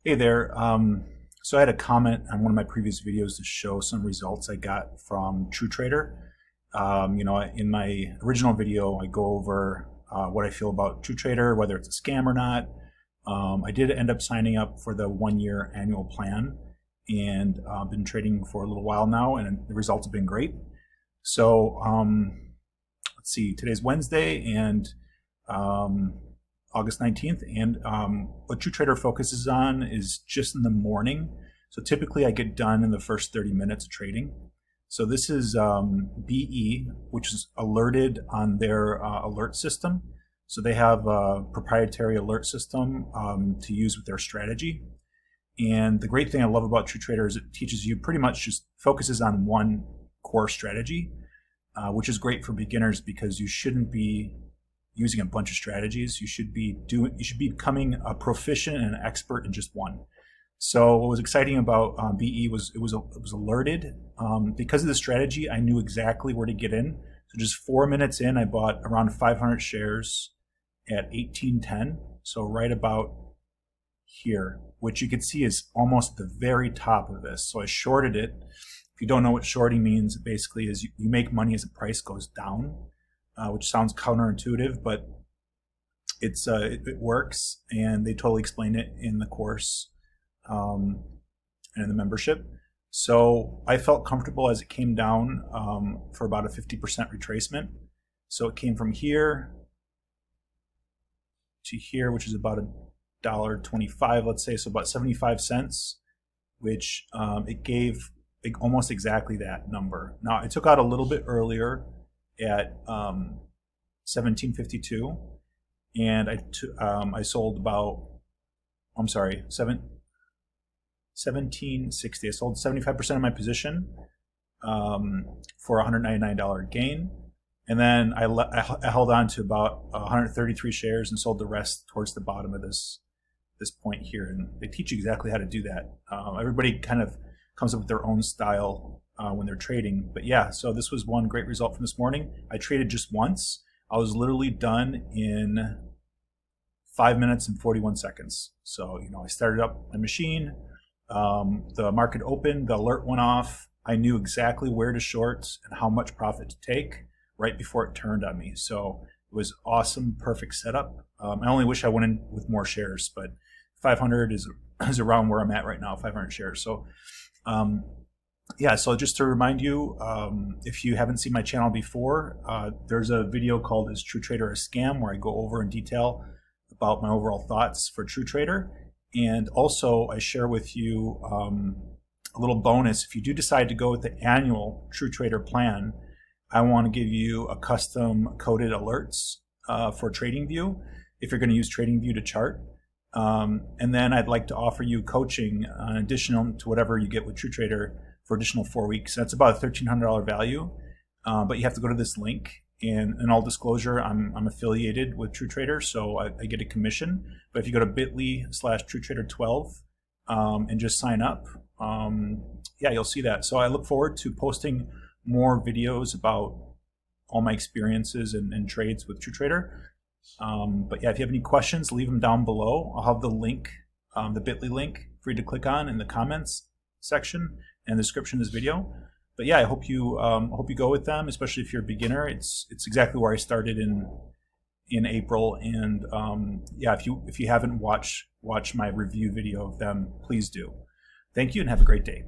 Hey there. So I had a comment on one of my previous videos to show some results I got from TrueTrader. In my original video, I go over what I feel about TrueTrader, whether it's a scam or not. I did end up signing up for the 1-year annual plan, and been trading for a little while now, and the results have been great. So let's see, today's Wednesday, and August 19th, and what TrueTrader focuses on is just in the morning. So typically I get done in the first 30 minutes of trading. So this is BE, which is alerted on their alert system. So they have a proprietary alert system to use with their strategy. And the great thing I love about TrueTrader is it teaches you pretty much just focuses on one core strategy, which is great for beginners because you shouldn't be using a bunch of strategies. You should be becoming a proficient and an expert in just one. So what was exciting about BE was it was alerted because of the strategy. I knew exactly where to get in. So just 4 minutes in, I bought around 500 shares at 1810. So right about here, which you can see is almost at the very top of this. So I shorted it. If you don't know what shorting means, it basically is you make money as the price goes down. Which sounds counterintuitive, but it works, and they totally explain it in the course and in the membership. So I felt comfortable as it came down for about a 50% retracement. So it came from here to here, which is about $1.25, let's say, so about 75 cents, which it gave almost exactly that number. Now I took out a little bit earlier at 1752, and I sold about, 1760. I sold 75% of my position for $199 gain, and then I held on to about 133 shares and sold the rest towards the bottom of this point here. And they teach you exactly how to do that. Everybody kind of comes up with their own style when they're trading. But yeah, so this was one great result from this morning. I traded just once. I was literally done in 5 minutes and 41 seconds. So, I started up my machine. The market opened, the alert went off. I knew exactly where to short and how much profit to take right before it turned on me. So it was awesome, perfect setup. I only wish I went in with more shares, but 500 is around where I'm at right now, 500 shares. So, yeah, so just to remind you, if you haven't seen my channel before, there's a video called Is TrueTrader a Scam, where I go over in detail about my overall thoughts for TrueTrader. And also I share with you a little bonus. If you do decide to go with the annual TrueTrader plan, I want to give you a custom coded alerts for TradingView if you're going to use TradingView to chart. And then I'd like to offer you coaching additional to whatever you get with TrueTrader for additional 4 weeks. That's about a $1,300 value, but you have to go to this link. And in all disclosure, I'm affiliated with TrueTrader, so I get a commission. But if you go to bit.ly/TrueTrader12 and just sign up, yeah, you'll see that. So I look forward to posting more videos about all my experiences and trades with TrueTrader. But yeah, if you have any questions, leave them down below. I'll have the link, the bit.ly link for you to click on in the comments section and the description of this video. But yeah, I hope you go with them, especially if you're a beginner. It's exactly where I started in April. And yeah, if you haven't watched my review video of them, please do. Thank you and have a great day.